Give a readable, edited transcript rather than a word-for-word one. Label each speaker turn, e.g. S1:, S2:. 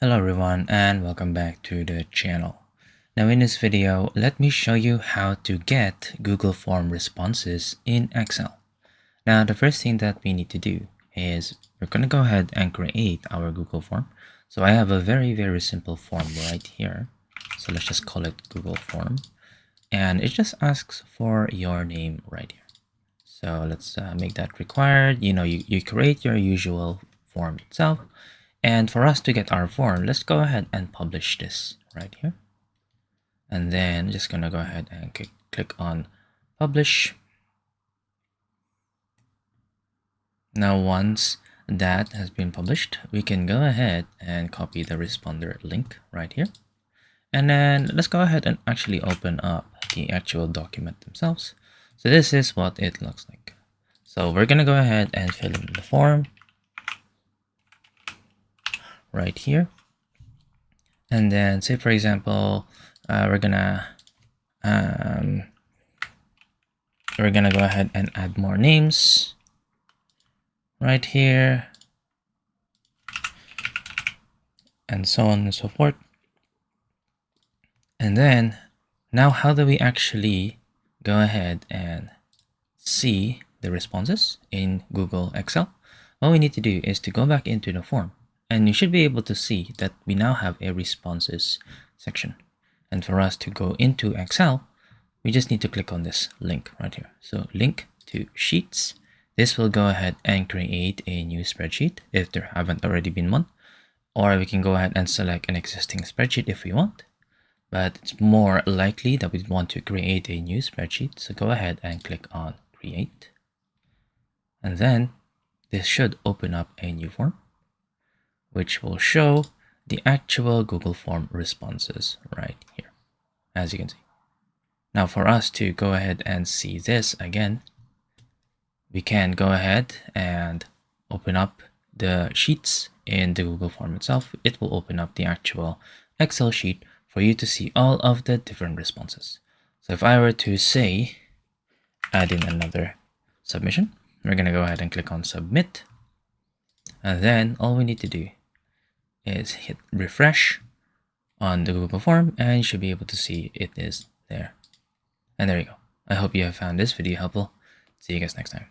S1: Hello everyone and welcome back to the channel. Now in this video, let me show you how to get Google Form responses in Excel. Now the first thing that we need to do is we're going to go ahead and create our Google Form. So I have a very simple form right here. So let's just call it Google Form. And it just asks for your name right here. So let's make that required. You create your usual form itself. And for us to get our form, let's go ahead and publish this right here. And then just gonna go ahead and click on publish. Now once that has been published, we can go ahead and copy the responder link right here. And then let's go ahead and actually open up the actual document themselves. So this is what it looks like. So we're gonna go ahead and fill in the form right here. And then say for example, we're gonna go ahead and add more names right here, and so on and so forth. And then now how do we actually go ahead and see the responses in Google Excel? All we need to do is to go back into the form, and you should be able to see that we now have a responses section. And for us to go into Excel, we just need to click on this link right here. So link to sheets. This will go ahead and create a new spreadsheet if there haven't already been one. Or we can go ahead and select an existing spreadsheet if we want. But it's more likely that we want to create a new spreadsheet. So go ahead and click on create. And then this should open up a new form, which will show the actual Google Form responses right here, as you can see. Now for us to go ahead and see this again, we can go ahead and open up the sheets in the Google Form itself. It will open up the actual Excel sheet for you to see all of the different responses. So if I were to say, add in another submission, we're going to go ahead and click on submit. And then all we need to do is hit refresh on the Google Form, and you should be able to see it is there. And there you go. I hope you have found this video helpful. See you guys next time.